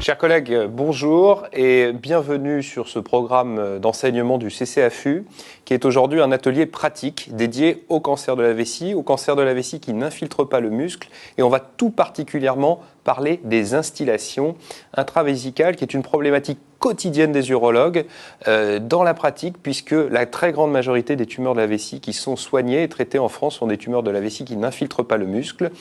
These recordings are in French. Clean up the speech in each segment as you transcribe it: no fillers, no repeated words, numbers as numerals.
Chers collègues, bonjour et bienvenue sur ce programme d'enseignement du CCAFU qui est aujourd'hui un atelier pratique dédié au cancer de la vessie qui n'infiltre pas le muscle, et on va tout particulièrement parler des instillations intravésicales qui est une problématique quotidienne des urologues dans la pratique, puisque la très grande majorité des tumeurs de la vessie qui sont soignées et traitées en France sont des tumeurs de la vessie qui n'infiltrent pas le muscle.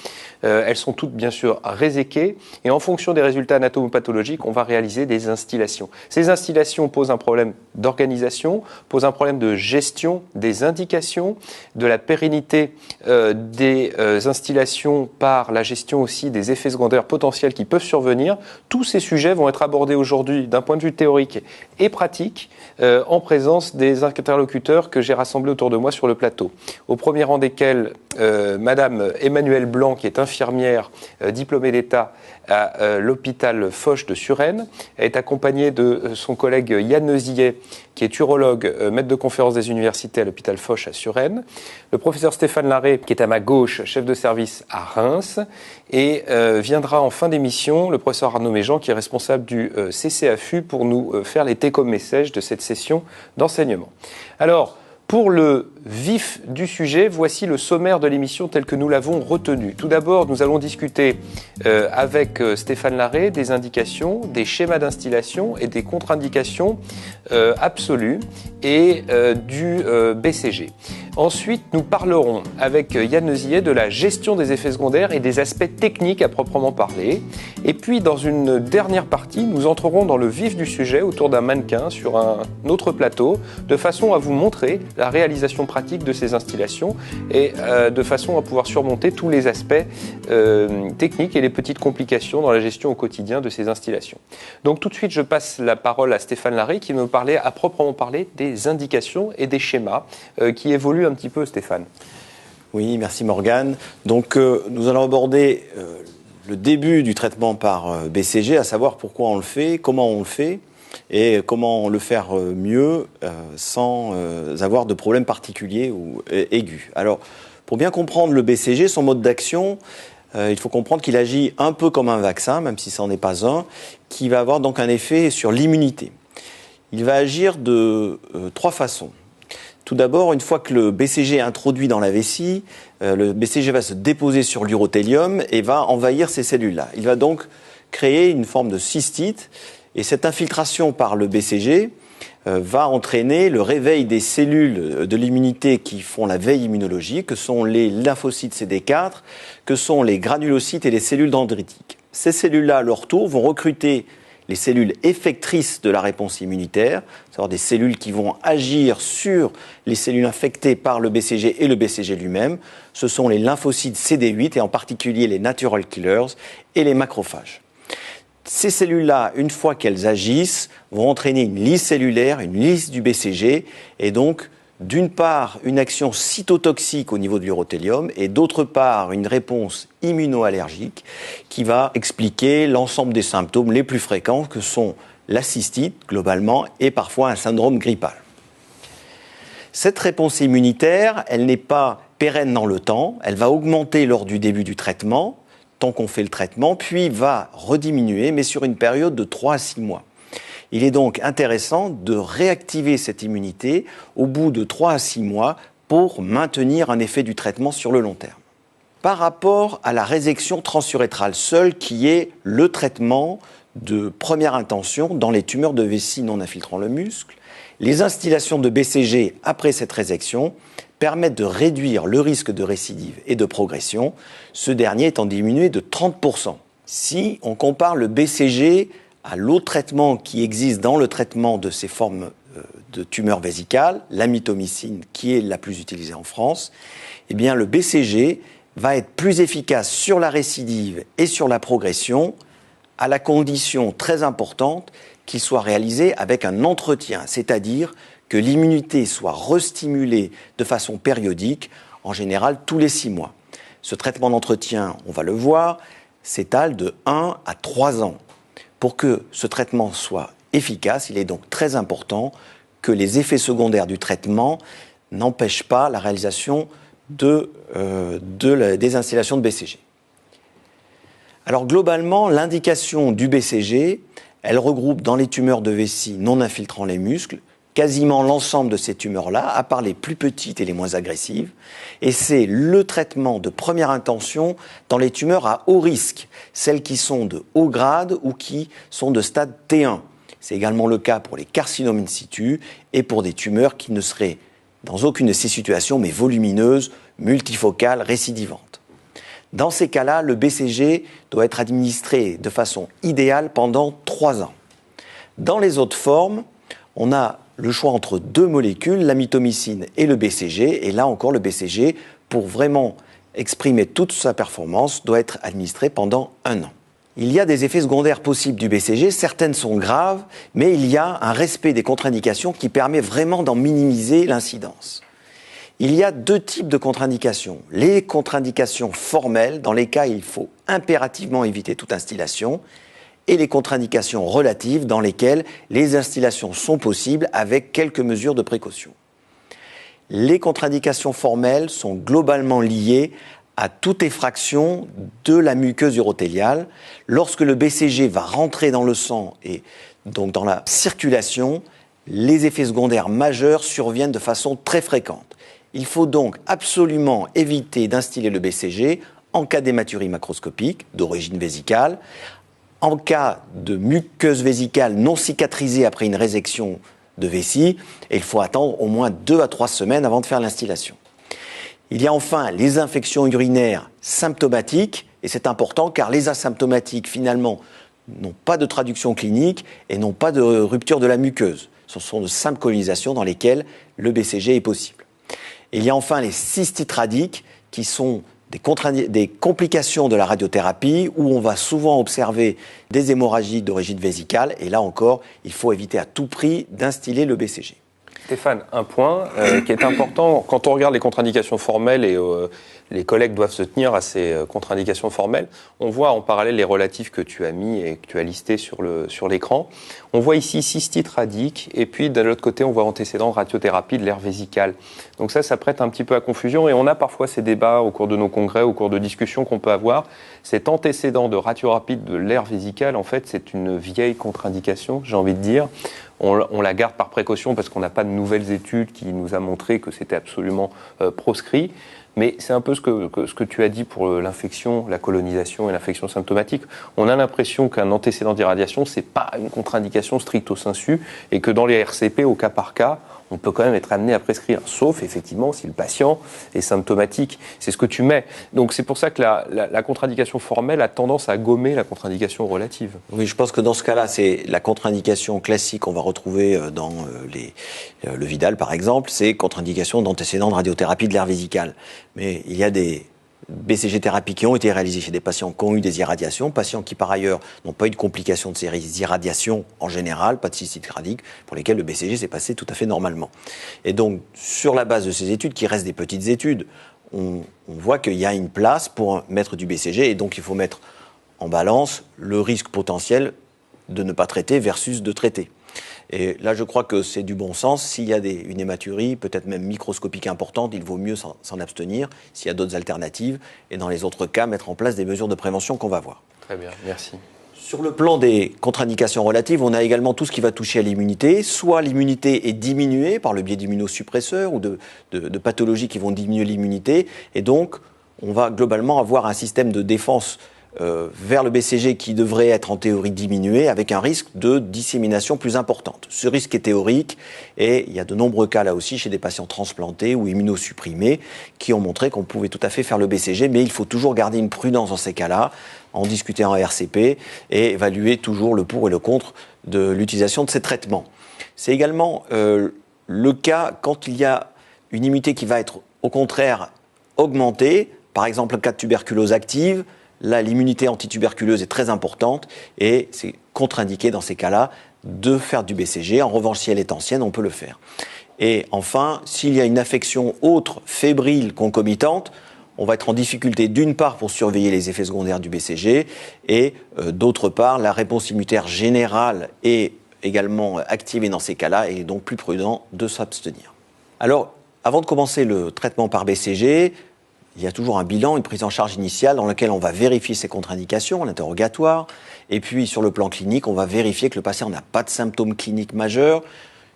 Elles sont toutes bien sûr réséquées, et en fonction des résultats anatomopathologiques, on va réaliser des instillations. Ces instillations posent un problème d'organisation, posent un problème de gestion des indications, de la pérennité des instillations par la gestion aussi des effets secondaires potentiels qui peuvent survenir. Tous ces sujets vont être abordés aujourd'hui d'un point de vue théorique et pratique en présence des interlocuteurs que j'ai rassemblés autour de moi sur le plateau. Au premier rang desquels, Madame Emmanuelle Blanc, qui est infirmière diplômée d'État à l'hôpital Foch de Suresnes. Elle est accompagnée de son collègue Yann Neusillet, qui est urologue, maître de conférence des universités à l'hôpital Foch à Suresnes. Le professeur Stéphane Larrey, qui est à ma gauche, chef de service à Reims. Et viendra en fin d'émission le professeur Arnaud Méjean, qui est responsable du CCAFU, pour nous faire les take-home messages de cette session d'enseignement. Alors, pour le vif du sujet, voici le sommaire de l'émission tel que nous l'avons retenu. Tout d'abord, nous allons discuter avec Stéphane Larrey des indications, des schémas d'instillation et des contre-indications absolues et du BCG. Ensuite, nous parlerons avec Yann Neusillet de la gestion des effets secondaires et des aspects techniques à proprement parler. Et puis, dans une dernière partie, nous entrerons dans le vif du sujet autour d'un mannequin sur un autre plateau, de façon à vous montrer la réalisation pratique de ces installations et de façon à pouvoir surmonter tous les aspects techniques et les petites complications dans la gestion au quotidien de ces installations. Donc tout de suite, je passe la parole à Stéphane Larrey qui va nous parler à proprement parler des indications et des schémas qui évoluent un petit peu, Stéphane. Oui, merci Morgane. Donc nous allons aborder le début du traitement par BCG, à savoir pourquoi on le fait, comment on le fait, et comment le faire mieux sans avoir de problèmes particuliers ou aigus. Alors, pour bien comprendre le BCG, son mode d'action, il faut comprendre qu'il agit un peu comme un vaccin, même si ça n'en est pas un, qui va avoir donc un effet sur l'immunité. Il va agir de trois façons. Tout d'abord, une fois que le BCG est introduit dans la vessie, le BCG va se déposer sur l'urothélium et va envahir ces cellules-là. Il va donc créer une forme de cystite. Et cette infiltration par le BCG va entraîner le réveil des cellules de l'immunité qui font la veille immunologique, que sont les lymphocytes CD4, que sont les granulocytes et les cellules dendritiques. Ces cellules-là, à leur tour, vont recruter les cellules effectrices de la réponse immunitaire, c'est-à-dire des cellules qui vont agir sur les cellules infectées par le BCG et le BCG lui-même. Ce sont les lymphocytes CD8 et en particulier les natural killers et les macrophages. Ces cellules-là, une fois qu'elles agissent, vont entraîner une lyse cellulaire, une lyse du BCG, et donc, d'une part, une action cytotoxique au niveau de l'urothélium, et d'autre part, une réponse immunoallergique qui va expliquer l'ensemble des symptômes les plus fréquents, que sont la cystite, globalement, et parfois un syndrome grippal. Cette réponse immunitaire, elle n'est pas pérenne dans le temps, elle va augmenter lors du début du traitement, tant qu'on fait le traitement, puis va rediminuer, mais sur une période de 3 à 6 mois. Il est donc intéressant de réactiver cette immunité au bout de 3 à 6 mois pour maintenir un effet du traitement sur le long terme. Par rapport à la résection transurétrale seule, qui est le traitement de première intention dans les tumeurs de vessie non infiltrant le muscle, les instillations de BCG après cette résection permettent de réduire le risque de récidive et de progression, ce dernier étant diminué de 30%. Si on compare le BCG à l'autre traitement qui existe dans le traitement de ces formes de tumeurs vésicales, la mitomycine qui est la plus utilisée en France, eh bien le BCG va être plus efficace sur la récidive et sur la progression, à la condition très importante qu'il soit réalisé avec un entretien, c'est-à-dire que l'immunité soit restimulée de façon périodique, en général tous les 6 mois. Ce traitement d'entretien, on va le voir, s'étale de 1 à 3 ans. Pour que ce traitement soit efficace, il est donc très important que les effets secondaires du traitement n'empêchent pas la réalisation des installations de BCG. Alors globalement, l'indication du BCG, elle regroupe dans les tumeurs de vessie non infiltrant les muscles quasiment l'ensemble de ces tumeurs-là, à part les plus petites et les moins agressives. Et c'est le traitement de première intention dans les tumeurs à haut risque, celles qui sont de haut grade ou qui sont de stade T1. C'est également le cas pour les carcinomes in situ et pour des tumeurs qui ne seraient dans aucune de ces situations, mais volumineuses, multifocales, récidivantes. Dans ces cas-là, le BCG doit être administré de façon idéale pendant 3 ans. Dans les autres formes, on a le choix entre 2 molécules, la mitomycine et le BCG. Et là encore, le BCG, pour vraiment exprimer toute sa performance, doit être administré pendant 1 an. Il y a des effets secondaires possibles du BCG, certaines sont graves, mais il y a un respect des contre-indications qui permet vraiment d'en minimiser l'incidence. Il y a 2 types de contre-indications. Les contre-indications formelles, dans les cas où il faut impérativement éviter toute instillation, et les contre-indications relatives, dans lesquelles les instillations sont possibles avec quelques mesures de précaution. Les contre-indications formelles sont globalement liées à toute effraction de la muqueuse urothéliale. Lorsque le BCG va rentrer dans le sang et donc dans la circulation, les effets secondaires majeurs surviennent de façon très fréquente. Il faut donc absolument éviter d'instiller le BCG en cas d'hématurie macroscopique d'origine vésicale, en cas de muqueuse vésicale non cicatrisée après une résection de vessie, et il faut attendre au moins 2 à 3 semaines avant de faire l'instillation. Il y a enfin les infections urinaires symptomatiques, et c'est important car les asymptomatiques finalement n'ont pas de traduction clinique et n'ont pas de rupture de la muqueuse. Ce sont de simples colonisations dans lesquelles le BCG est possible. Et il y a enfin les cystites radiques qui sont des complications de la radiothérapie où on va souvent observer des hémorragies d'origine vésicale. Et là encore, il faut éviter à tout prix d'instiller le BCG. Stéphane, un point qui est important, quand on regarde les contre-indications formelles et les collègues doivent se tenir à ces contre-indications formelles, on voit en parallèle les relatifs que tu as mis et que tu as listés sur l'écran. On voit ici cystite radique et puis de l'autre côté on voit antécédent radiothérapie de l'aire vésicale. Donc ça prête un petit peu à confusion et on a parfois ces débats au cours de nos congrès, au cours de discussions qu'on peut avoir. Cet antécédent de radiothérapie de l'aire vésicale, en fait c'est une vieille contre-indication, j'ai envie de dire. On la garde par précaution parce qu'on n'a pas de nouvelles études qui nous a montré que c'était absolument proscrit. Mais c'est un peu ce que tu as dit pour l'infection, la colonisation et l'infection symptomatique. On a l'impression qu'un antécédent d'irradiation, c'est pas une contre-indication stricto sensu et que dans les RCP, au cas par cas, on peut quand même être amené à prescrire, sauf effectivement si le patient est symptomatique. C'est ce que tu mets. Donc c'est pour ça que la contre-indication formelle a tendance à gommer la contre-indication relative. Oui, je pense que dans ce cas-là, c'est la contre-indication classique qu'on va retrouver dans le Vidal, par exemple, c'est contre-indication d'antécédent de radiothérapie de l'aire vésicale. Mais il y a des BCG thérapies qui ont été réalisées chez des patients qui ont eu des irradiations, patients qui par ailleurs n'ont pas eu de complications de ces irradiations en général, pas de cystite radique, pour lesquels le BCG s'est passé tout à fait normalement. Et donc, sur la base de ces études, qui restent des petites études, on voit qu'il y a une place pour mettre du BCG, et donc il faut mettre en balance le risque potentiel de ne pas traiter versus de traiter. Et là, je crois que c'est du bon sens. S'il y a une hématurie, peut-être même microscopique importante, il vaut mieux s'en abstenir. S'il y a d'autres alternatives, et dans les autres cas, mettre en place des mesures de prévention qu'on va voir. Très bien, merci. Sur le plan des contre-indications relatives, on a également tout ce qui va toucher à l'immunité. Soit l'immunité est diminuée par le biais d'immunosuppresseurs ou de pathologies qui vont diminuer l'immunité. Et donc, on va globalement avoir un système de défense vers le BCG qui devrait être en théorie diminué avec un risque de dissémination plus importante. Ce risque est théorique et il y a de nombreux cas là aussi chez des patients transplantés ou immunosupprimés qui ont montré qu'on pouvait tout à fait faire le BCG, mais il faut toujours garder une prudence dans ces cas-là, en discuter en RCP et évaluer toujours le pour et le contre de l'utilisation de ces traitements. C'est également le cas quand il y a une immunité qui va être au contraire augmentée, par exemple en cas de tuberculose active. Là, l'immunité antituberculeuse est très importante et c'est contre-indiqué dans ces cas-là de faire du BCG. En revanche, si elle est ancienne, on peut le faire. Et enfin, s'il y a une affection autre, fébrile, concomitante, on va être en difficulté d'une part pour surveiller les effets secondaires du BCG et d'autre part, la réponse immunitaire générale est également activée dans ces cas-là et il est donc plus prudent de s'abstenir. Alors, avant de commencer le traitement par BCG, il y a toujours un bilan, une prise en charge initiale dans laquelle on va vérifier ses contre-indications, l'interrogatoire. Et puis, sur le plan clinique, on va vérifier que le patient n'a pas de symptômes cliniques majeurs.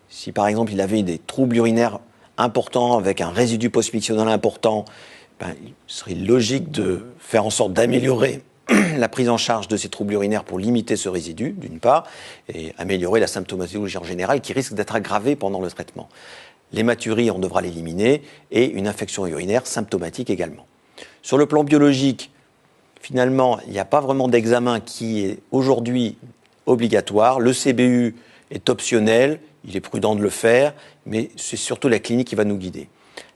Si, par exemple, il avait des troubles urinaires importants avec un résidu post-mictionnal important, il serait logique de faire en sorte d'améliorer la prise en charge de ces troubles urinaires pour limiter ce résidu, d'une part, et améliorer la symptomatologie en général qui risque d'être aggravée pendant le traitement. L'hématurie, on devra l'éliminer, et une infection urinaire symptomatique également. Sur le plan biologique, finalement, il n'y a pas vraiment d'examen qui est aujourd'hui obligatoire. Le CBU est optionnel, il est prudent de le faire, mais c'est surtout la clinique qui va nous guider.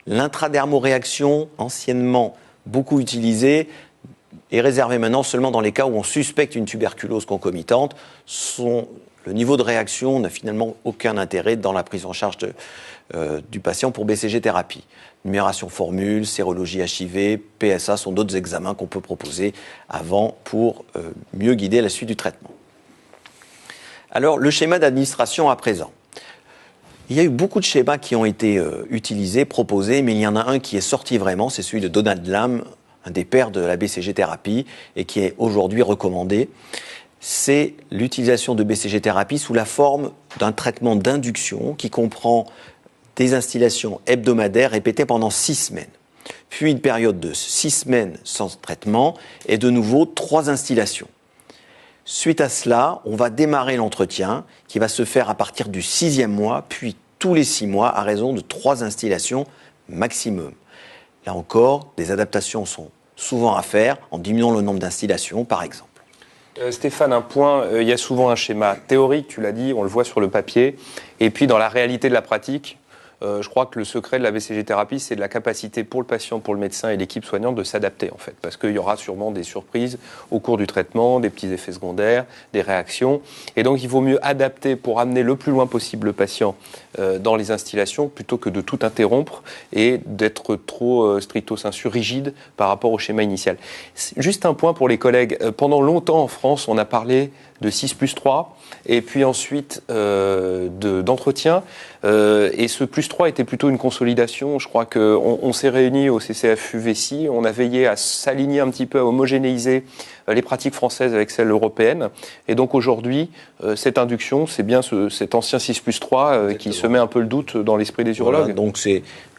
L'intradermoréaction, anciennement beaucoup utilisée, est réservée maintenant seulement dans les cas où on suspecte une tuberculose concomitante. Le niveau de réaction n'a finalement aucun intérêt dans la prise en charge du patient pour BCG thérapie. Numération formule, sérologie HIV, PSA sont d'autres examens qu'on peut proposer avant pour mieux guider la suite du traitement. Alors, le schéma d'administration à présent. Il y a eu beaucoup de schémas qui ont été utilisés, proposés, mais il y en a un qui est sorti vraiment, c'est celui de Donald Lamb, un des pères de la BCG thérapie, et qui est aujourd'hui recommandé. C'est l'utilisation de BCG thérapie sous la forme d'un traitement d'induction qui comprend des instillations hebdomadaires répétées pendant 6 semaines. Puis une période de 6 semaines sans traitement et de nouveau 3 instillations. Suite à cela, on va démarrer l'entretien qui va se faire à partir du 6e mois, puis tous les 6 mois à raison de 3 instillations maximum. Là encore, des adaptations sont souvent à faire en diminuant le nombre d'instillations, par exemple. Stéphane, un point, il y a souvent un schéma théorique, tu l'as dit, on le voit sur le papier, et puis dans la réalité de la pratique, je crois que le secret de la BCG thérapie, c'est de la capacité pour le patient, pour le médecin et l'équipe soignante de s'adapter en fait, parce qu'il y aura sûrement des surprises au cours du traitement, des petits effets secondaires, des réactions, et donc il vaut mieux adapter pour amener le plus loin possible le patient dans les instillations plutôt que de tout interrompre et d'être trop stricto sensu rigide par rapport au schéma initial. Juste un point pour les collègues, pendant longtemps en France, on a parlé de 6+3 et puis ensuite d'entretien. Et ce +3 était plutôt une consolidation. Je crois qu'on s'est réunis au CCAFU-VESI, on a veillé à s'aligner un petit peu, à homogénéiser les pratiques françaises avec celles européennes. Et donc aujourd'hui, cette induction, c'est bien cet ancien 6+3 qui se met un peu le doute dans l'esprit des urologues. Voilà, donc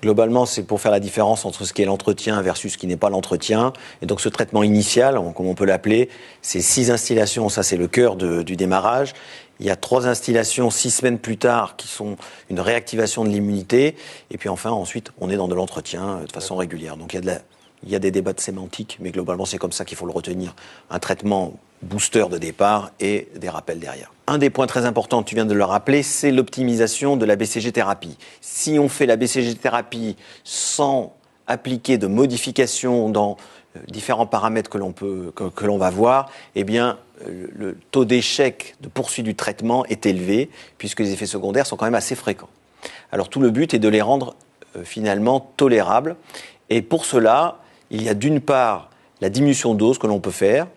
globalement, c'est pour faire la différence entre ce qui est l'entretien versus ce qui n'est pas l'entretien. Et donc ce traitement initial, comme on peut l'appeler, c'est 6 instillations, ça c'est le cœur du démarrage. Il y a 3 instillations 6 semaines plus tard qui sont une réactivation de l'immunité. Et puis enfin, ensuite, on est dans de l'entretien de façon régulière. Donc il y a des débats de sémantique, mais globalement, c'est comme ça qu'il faut le retenir. Un traitement booster de départ et des rappels derrière. Un des points très importants, tu viens de le rappeler, c'est l'optimisation de la BCG thérapie. Si on fait la BCG thérapie sans appliquer de modifications dans différents paramètres que l'on va voir, eh bien, le taux d'échec de poursuite du traitement est élevé, puisque les effets secondaires sont quand même assez fréquents. Alors tout le but est de les rendre finalement tolérables. Et pour cela, il y a d'une part la diminution de dose que l'on peut faire,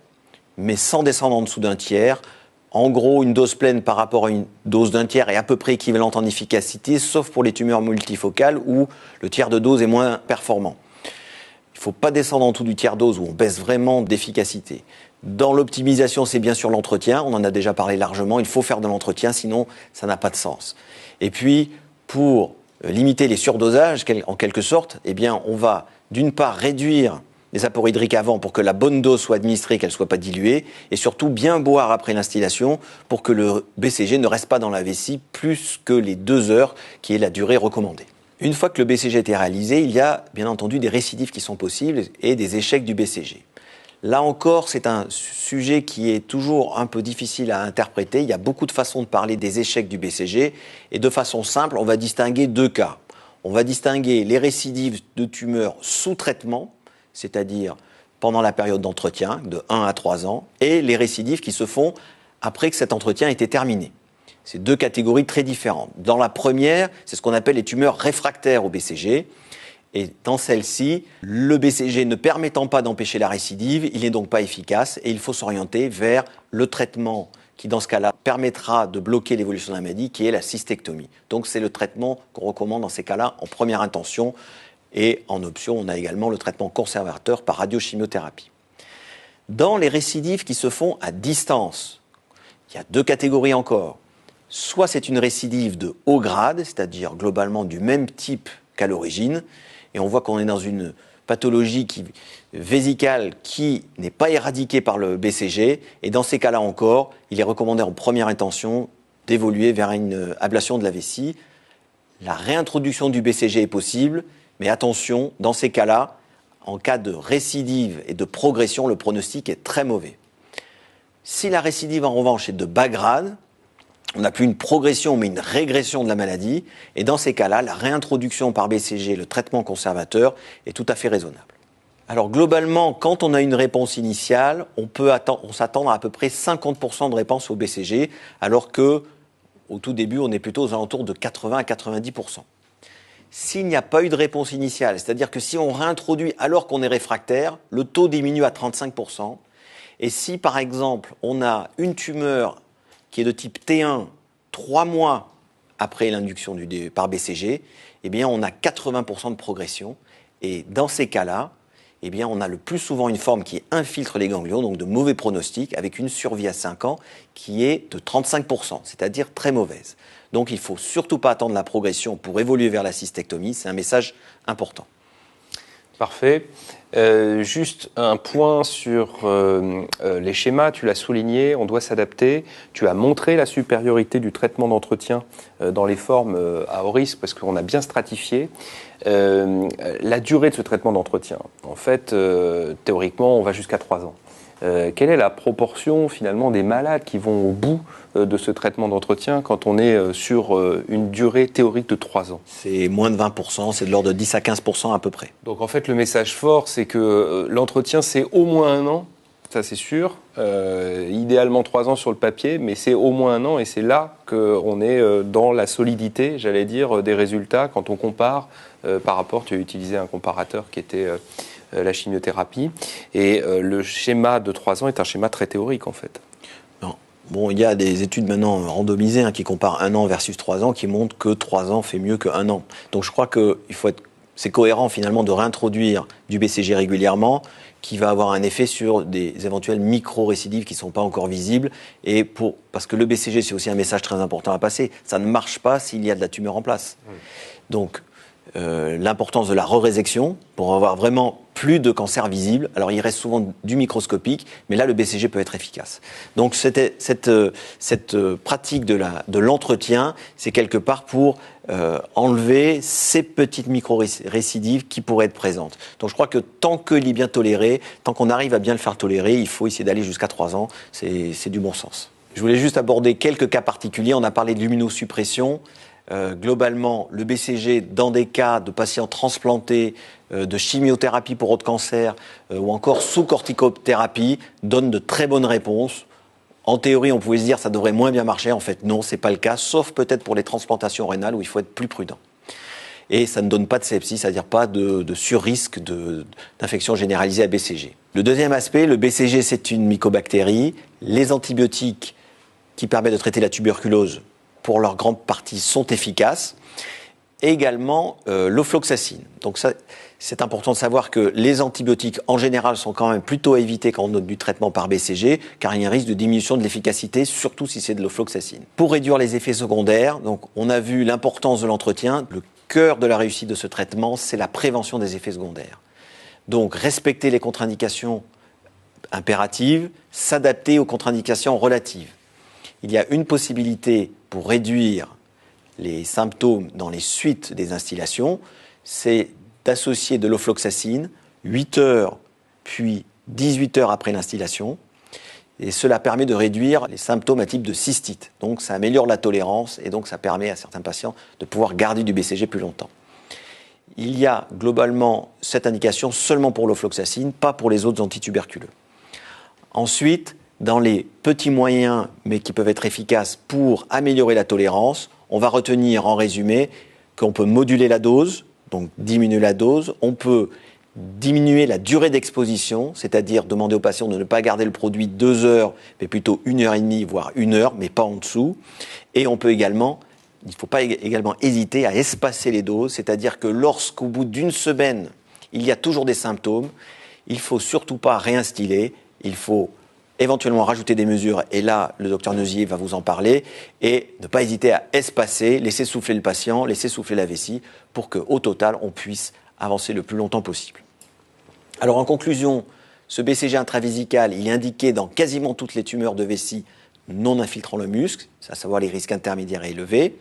mais sans descendre en dessous d'un tiers. En gros, une dose pleine par rapport à une dose d'un tiers est à peu près équivalente en efficacité, sauf pour les tumeurs multifocales où le tiers de dose est moins performant. Il ne faut pas descendre en dessous du tiers dose où on baisse vraiment d'efficacité. Dans l'optimisation, c'est bien sûr l'entretien. On en a déjà parlé largement. Il faut faire de l'entretien, sinon ça n'a pas de sens. Et puis, pour limiter les surdosages, en quelque sorte, eh bien, on va d'une part réduire les apports hydriques avant pour que la bonne dose soit administrée, qu'elle ne soit pas diluée, et surtout bien boire après l'instillation pour que le BCG ne reste pas dans la vessie plus que les 2 heures qui est la durée recommandée. Une fois que le BCG a été réalisé, il y a bien entendu des récidives qui sont possibles et des échecs du BCG. Là encore, c'est un sujet qui est toujours un peu difficile à interpréter. Il y a beaucoup de façons de parler des échecs du BCG et de façon simple, on va distinguer 2 cas. On va distinguer les récidives de tumeurs sous traitement, c'est-à-dire pendant la période d'entretien de 1 à 3 ans, et les récidives qui se font après que cet entretien ait été terminé. C'est 2 catégories très différentes. Dans la première, c'est ce qu'on appelle les tumeurs réfractaires au BCG. Et dans celle-ci, le BCG ne permettant pas d'empêcher la récidive, il n'est donc pas efficace et il faut s'orienter vers le traitement qui, dans ce cas-là, permettra de bloquer l'évolution de la maladie, qui est la cystectomie. Donc c'est le traitement qu'on recommande dans ces cas-là en première intention Et en option, on a également le traitement conservateur par radiochimiothérapie. Dans les récidives qui se font à distance, il y a 2 catégories encore. Soit c'est une récidive de haut grade, c'est-à-dire globalement du même type qu'à l'origine, et on voit qu'on est dans une pathologie vésicale qui n'est pas éradiquée par le BCG, et dans ces cas-là encore, il est recommandé en première intention d'évoluer vers une ablation de la vessie. La réintroduction du BCG est possible, mais attention, dans ces cas-là, en cas de récidive et de progression, le pronostic est très mauvais. Si la récidive, en revanche, est de bas grade, on n'a plus une progression, mais une régression de la maladie, et dans ces cas-là, la réintroduction par BCG, le traitement conservateur, est tout à fait raisonnable. Alors globalement, quand on a une réponse initiale, on s'attend à peu près 50% de réponse au BCG, alors que au tout début, on est plutôt aux alentours de 80 à 90%. S'il n'y a pas eu de réponse initiale, c'est-à-dire que si on réintroduit alors qu'on est réfractaire, le taux diminue à 35%. Et si, par exemple, on a une tumeur qui est de type T1 3 mois après l'induction par BCG, eh bien, on a 80% de progression. Et dans ces cas-là, eh bien, on a le plus souvent une forme qui infiltre les ganglions, donc de mauvais pronostic, avec une survie à 5 ans qui est de 35%, c'est-à-dire très mauvaise. Donc il ne faut surtout pas attendre la progression pour évoluer vers la cystectomie, c'est un message important. Parfait. Juste un point sur les schémas, tu l'as souligné, on doit s'adapter. Tu as montré la supériorité du traitement d'entretien dans les formes à haut risque parce qu'on a bien stratifié. La durée de ce traitement d'entretien, en fait, théoriquement, on va jusqu'à 3 ans. Quelle est la proportion finalement des malades qui vont au bout de ce traitement d'entretien quand on est sur une durée théorique de 3 ans? C'est moins de 20%, c'est de l'ordre de 10 à 15% à peu près. Donc en fait le message fort c'est que l'entretien c'est au moins 1 an, ça c'est sûr, idéalement 3 ans sur le papier, mais c'est au moins 1 an et c'est là qu'on est dans la solidité, j'allais dire, des résultats quand on compare par rapport, tu as utilisé un comparateur qui était la chimiothérapie, et le schéma de 3 ans est un schéma très théorique en fait. Non. Bon, il y a des études maintenant randomisées qui comparent 1 an versus 3 ans, qui montrent que 3 ans fait mieux que 1 an. Donc je crois que c'est cohérent finalement de réintroduire du BCG régulièrement, qui va avoir un effet sur des éventuelles micro-récidives qui ne sont pas encore visibles. Parce que le BCG, c'est aussi un message très important à passer. Ça ne marche pas s'il y a de la tumeur en place. Oui. Donc, l'importance de la re-résection pour avoir vraiment plus de cancer visible. Alors, il reste souvent du microscopique, mais là, le BCG peut être efficace. Donc, cette pratique de l'entretien, c'est quelque part pour enlever ces petites micro-récidives qui pourraient être présentes. Donc, je crois que tant qu'il est bien toléré, tant qu'on arrive à bien le faire tolérer, il faut essayer d'aller jusqu'à 3 ans. C'est du bon sens. Je voulais juste aborder quelques cas particuliers. On a parlé de l'immunosuppression. Globalement, le BCG, dans des cas de patients transplantés, de chimiothérapie pour autre cancer ou encore sous corticothérapie, donne de très bonnes réponses. En théorie, on pouvait se dire que ça devrait moins bien marcher. En fait, non, ce n'est pas le cas, sauf peut-être pour les transplantations rénales où il faut être plus prudent. Et ça ne donne pas de sepsis, c'est-à-dire pas de surrisque d'infection généralisée à BCG. Le deuxième aspect, le BCG, c'est une mycobactérie. Les antibiotiques qui permettent de traiter la tuberculose, pour leur grande partie, sont efficaces. Et également l'ofloxacine. Donc ça, c'est important de savoir que les antibiotiques, en général, sont quand même plutôt à éviter quand on a du traitement par BCG, car il y a un risque de diminution de l'efficacité, surtout si c'est de l'ofloxacine. Pour réduire les effets secondaires, donc on a vu l'importance de l'entretien. Le cœur de la réussite de ce traitement, c'est la prévention des effets secondaires. Donc respecter les contre-indications impératives, s'adapter aux contre-indications relatives. Il y a une possibilité pour réduire les symptômes dans les suites des instillations, c'est d'associer de l'ofloxacine 8 heures puis 18 heures après l'instillation. Et cela permet de réduire les symptômes à type de cystite. Donc ça améliore la tolérance et donc ça permet à certains patients de pouvoir garder du BCG plus longtemps. Il y a globalement cette indication seulement pour l'ofloxacine, pas pour les autres antituberculeux. Ensuite, dans les petits moyens, mais qui peuvent être efficaces pour améliorer la tolérance, on va retenir en résumé qu'on peut moduler la dose, donc diminuer la dose, on peut diminuer la durée d'exposition, c'est-à-dire demander aux patients de ne pas garder le produit 2 heures, mais plutôt 1 heure et demie, voire 1 heure, mais pas en dessous. Et on peut également il ne faut pas également hésiter à espacer les doses, c'est-à-dire que lorsqu'au bout d'une semaine, il y a toujours des symptômes, il ne faut surtout pas réinstiller, il faut éventuellement rajouter des mesures, et là, le docteur Neusier va vous en parler, et ne pas hésiter à espacer, laisser souffler le patient, laisser souffler la vessie, pour qu'au total, on puisse avancer le plus longtemps possible. Alors en conclusion, ce BCG intravésical, il est indiqué dans quasiment toutes les tumeurs de vessie non infiltrant le muscle, à savoir les risques intermédiaires et élevés.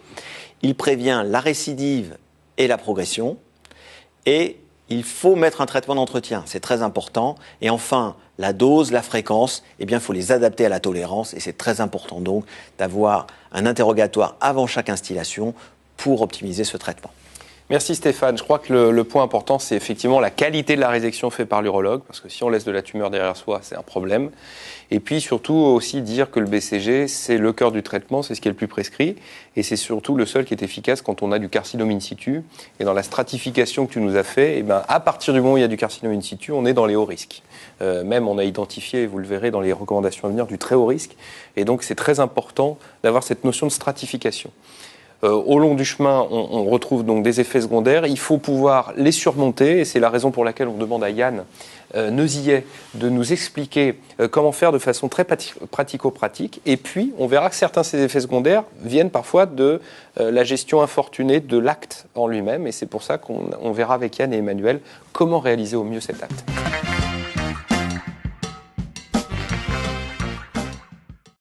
Il prévient la récidive et la progression, et il faut mettre un traitement d'entretien, c'est très important. Et enfin, la dose, la fréquence, eh bien, il faut les adapter à la tolérance. Et c'est très important donc d'avoir un interrogatoire avant chaque instillation pour optimiser ce traitement. Merci Stéphane. Je crois que le point important, c'est effectivement la qualité de la résection faite par l'urologue, parce que si on laisse de la tumeur derrière soi, c'est un problème. Et puis surtout aussi dire que le BCG, c'est le cœur du traitement, c'est ce qui est le plus prescrit, et c'est surtout le seul qui est efficace quand on a du carcinome in situ. Et dans la stratification que tu nous as fait, eh ben, à partir du moment où il y a du carcinome in situ, on est dans les hauts risques. Même on a identifié, vous le verrez dans les recommandations à venir, du très haut risque. Et donc c'est très important d'avoir cette notion de stratification. Au long du chemin, on retrouve donc des effets secondaires. Il faut pouvoir les surmonter, et c'est la raison pour laquelle on demande à Yann Neusier de nous expliquer comment faire de façon très pratico-pratique. Et puis, on verra que certains de ces effets secondaires viennent parfois de la gestion infortunée de l'acte en lui-même. Et c'est pour ça qu'on verra avec Yann et Emmanuel comment réaliser au mieux cet acte.